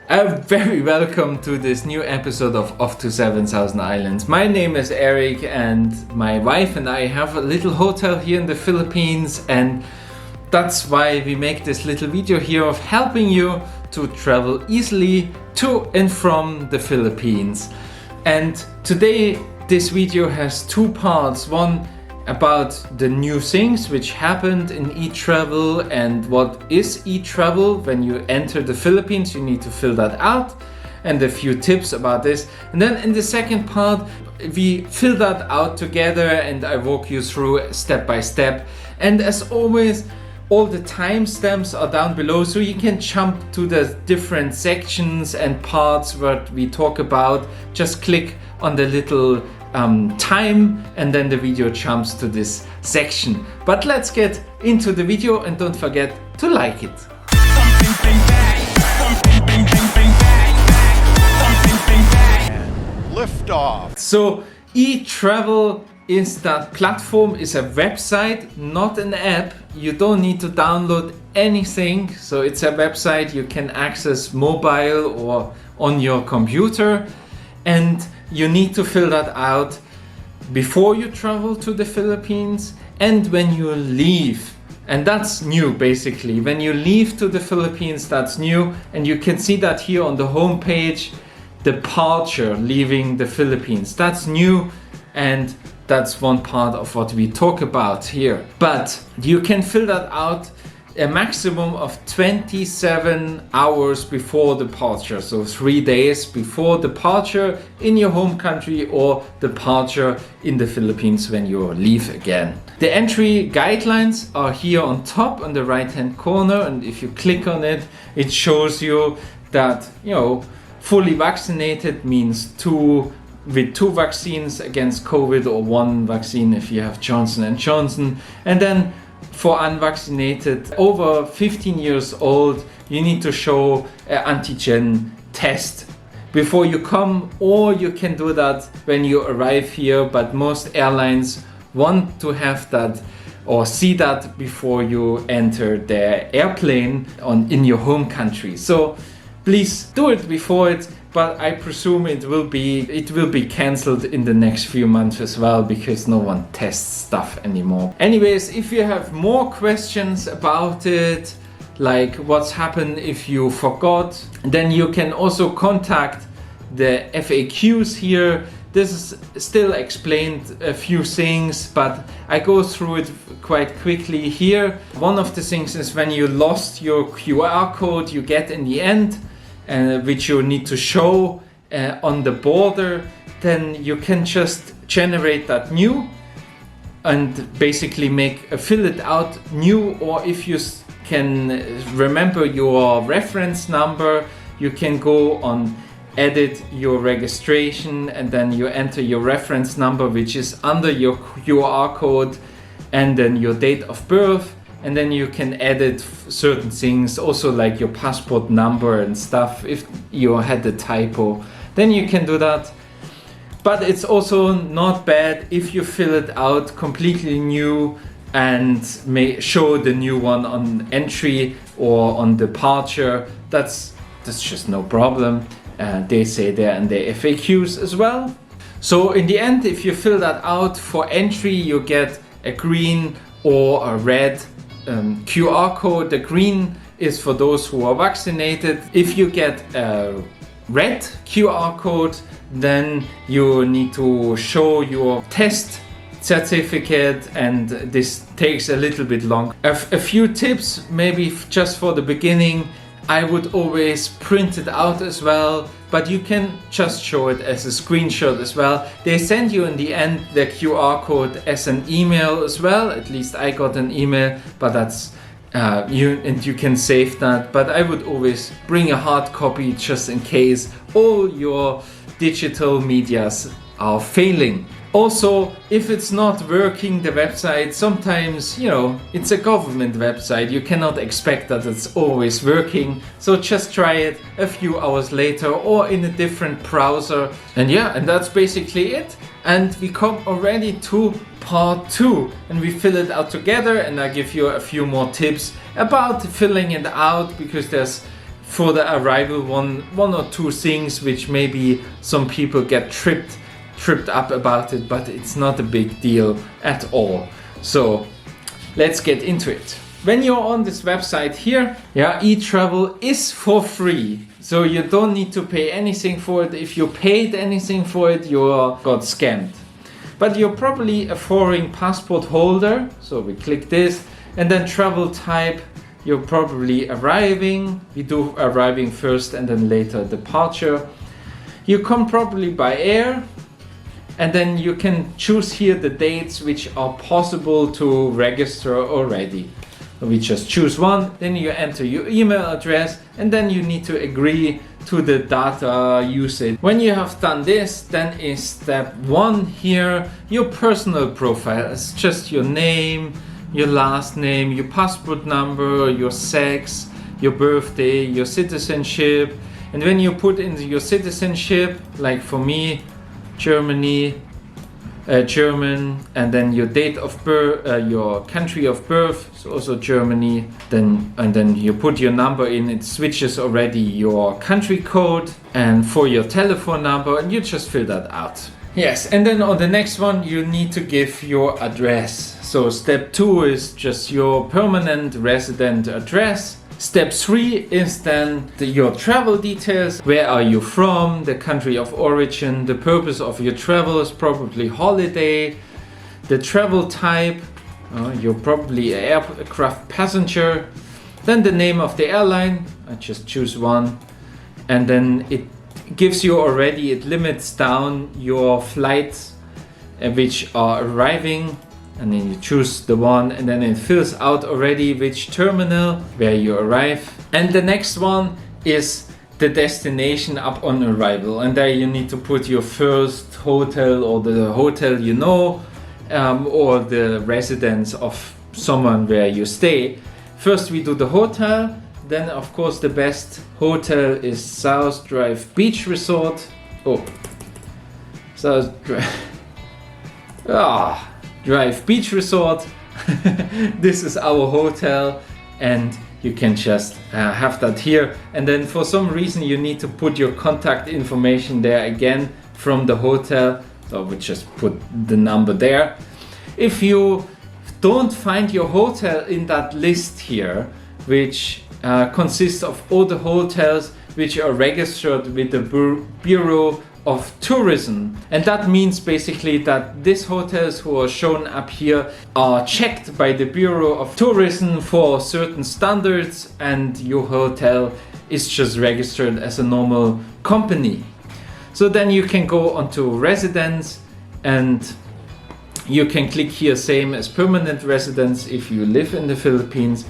Very welcome to this new episode of Off to 7,000 Islands. My name is Eric and my wife and I have a little hotel here in the Philippines, and that's why we make this little video here of helping you to travel easily to and from the Philippines. And today this video has two parts. One about the new things which happened in eTravel and what is eTravel. When you enter the Philippines, you need to fill that out, and a few tips about this. And then in the second part, we fill that out together and I walk you through step by step. And as always, all the timestamps are down below, so you can jump to the different sections and parts what we talk about. Just click on the little time and then the video jumps to this section. But let's get into the video and don't forget to like it. Lift off. So eTravel is that platform, is a website, not an app. You don't need to download anything. So it's a website you can access mobile or on your computer, and you need to fill that out before you travel to the Philippines and when you leave. And that's new basically. When you leave to the Philippines, that's new. And you can see that here on the home page, Depature, leaving the Philippines. That's new, and that's one part of what we talk about here. But you can fill that out a maximum of 27 hours before departure, so 3 days before departure in your home country or departure in the Philippines when you leave again. The entry guidelines are here on top on the right hand corner, and if you click on it, it shows you that, fully vaccinated means with two vaccines against COVID, or one vaccine if you have Johnson & Johnson. And then for unvaccinated over 15 years old, you need to show an Antigen Test before you come, or you can do that when you arrive here, but most airlines want to have that or see that before you enter their airplane in your home country. So please do it before it, but I presume it will be cancelled in the next few months as well, because no one tests stuff anymore. Anyways, if you have more questions about it, like what's happened if you forgot, then you can also contact the FAQs here. This is still explained a few things, but I go through it quite quickly here. One of the things is when you lost your QR code you get in the end, which you need to show on the border, then you can just generate that new and basically fill it out new. Or if you can remember your reference number, you can go on edit your registration, and then you enter your reference number, which is under your QR code, and then your date of birth. And then you can edit certain things, also like your passport number and stuff. If you had a typo, then you can do that. But it's also not bad if you fill it out completely new and may show the new one on entry or on departure. That's just no problem. They say there in the FAQs as well. So in the end, if you fill that out for entry, you get a green or a red QR code. The green is for those who are vaccinated. If you get a red QR code, then you need to show your test certificate, and this takes a little bit long. A few tips maybe just for the beginning. I would always print it out as well, but you can just show it as a screenshot as well. They send you in the end the QR code as an email as well. At least I got an email, but that's you can save that. But I would always bring a hard copy just in case all your digital medias are failing. Also, if it's not working, the website, sometimes, it's a government website. You cannot expect that it's always working. So just try it a few hours later or in a different browser. And that's basically it. And we come already to part 2, and we fill it out together, and I give you a few more tips about filling it out, because there's for the arrival one or two things which maybe some people get tripped up about it, but it's not a big deal at all. So let's get into it. When you're on this website here, eTravel is for free. So you don't need to pay anything for it. If you paid anything for it, you got scammed. But you're probably a foreign passport holder. So we click this, and then travel type. You're probably arriving. We do arriving first and then later departure. You come probably by air, and then you can choose here the dates which are possible to register already. We just choose one, then you enter your email address, and then you need to agree to the data usage. When you have done this, then in step 1 here, your personal profile. It's just your name, your last name, your passport number, your sex, your birthday, your citizenship. And when you put in your citizenship, like for me, Germany, German, and then your date of birth, your country of birth, so also Germany, and then you put your number in, it switches already your country code and for your telephone number, and you just fill that out. Yes, and then on the next one you need to give your address. So step 2 is just your permanent resident address. Step 3 is then your travel details. Where are you from? The country of origin. The purpose of your travel is probably holiday. The travel type. You're probably an aircraft passenger. Then the name of the airline. I just choose one. And then it gives you already, it limits down your flights which are arriving. And then you choose the one, and then it fills out already which terminal where you arrive. And the next one is the destination up on arrival, and there you need to put your first hotel or the hotel you know, or the residence of someone where you stay. First we do the hotel, then of course the best hotel is South Drive Beach Resort. Drive Beach Resort. This is our hotel, and you can just have that here. And then for some reason you need to put your contact information there again from the hotel, so we just put the number there. If you don't find your hotel in that list here, which consists of all the hotels which are registered with the Bureau of Tourism, and that means basically that these hotels who are shown up here are checked by the Bureau of Tourism for certain standards, and your hotel is just registered as a normal company. So then you can go onto residence, and you can click here same as permanent residence if you live in the Philippines,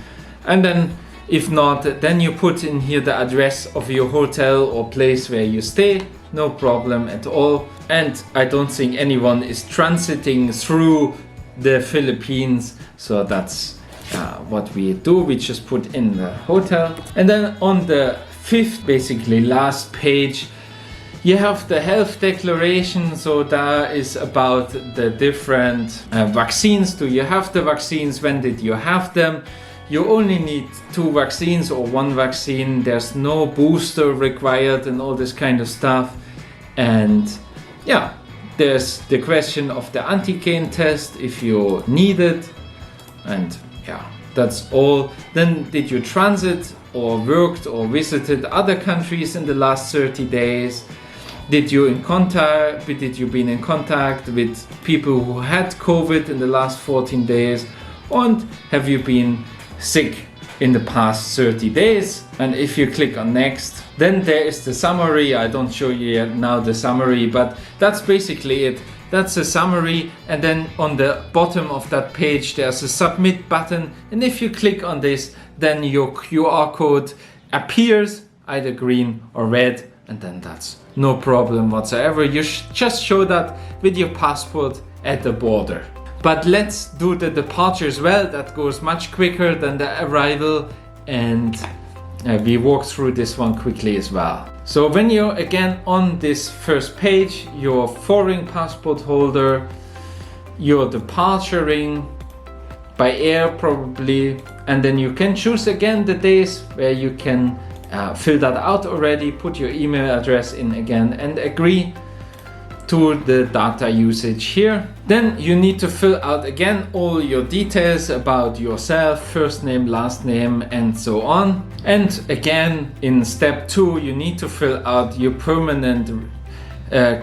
and then if not, then you put in here the address of your hotel or place where you stay. No problem at all. And I don't think anyone is transiting through the Philippines, so that's what we do. We just put in the hotel, and then on the 5th, basically last page, you have the health declaration. So that is about the different vaccines. Do you have the vaccines? When did you have them? You only need 2 vaccines or 1 vaccine. There's no booster required and all this kind of stuff. And yeah, there's the question of the antigen test if you need it. And yeah, that's all. Then did you transit or worked or visited other countries in the last 30 days? Did you been in contact with people who had COVID in the last 14 days? And have you been sick in the past 30 days? And if you click on next, then there is the summary. I don't show you yet now the summary, but that's basically it. That's a summary, and then on the bottom of that page there's a submit button, and if you click on this, then your QR code appears, either green or red, and then that's no problem whatsoever. You just show that with your passport at the border. But let's do the departure as well. That goes much quicker than the arrival, and we walk through this one quickly as well. So when you're again on this first page, you're foreign passport holder, you're departuring by air probably, and then you can choose again the days where you can fill that out already, put your email address in again and agree to the data usage here. Then you need to fill out again all your details about yourself, first name, last name, and so on. And again, in step 2, you need to fill out your permanent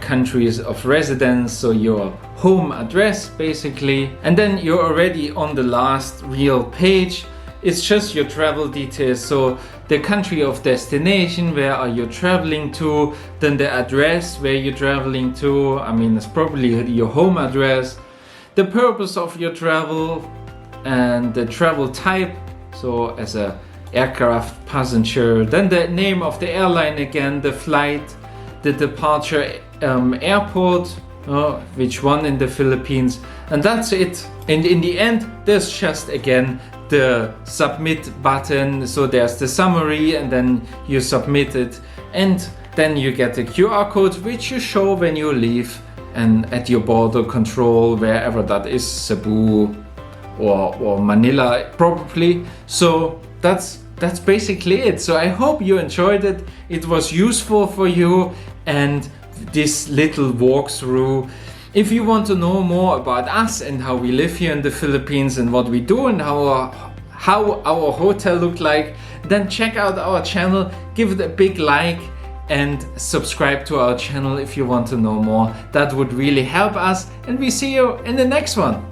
countries of residence, so your home address basically. And then you're already on the last real page. It's just your travel details, so the country of destination, where are you traveling to, then the address where you're traveling to, I mean it's probably your home address, the purpose of your travel, and the travel type, so as a aircraft passenger, then the name of the airline again, the flight, the departure airport, which one in the Philippines, and that's it. And in the end, there's just again the submit button. So there's the summary, and then you submit it, and then you get the QR code which you show when you leave and at your border control, wherever that is, Cebu or Manila probably. So that's basically it. So I hope you enjoyed it. It was useful for you, and this little walkthrough. If you want to know more about us and how we live here in the Philippines and what we do and how our hotel looked like, then check out our channel, give it a big like and subscribe to our channel if you want to know more. That would really help us, and we see you in the next one.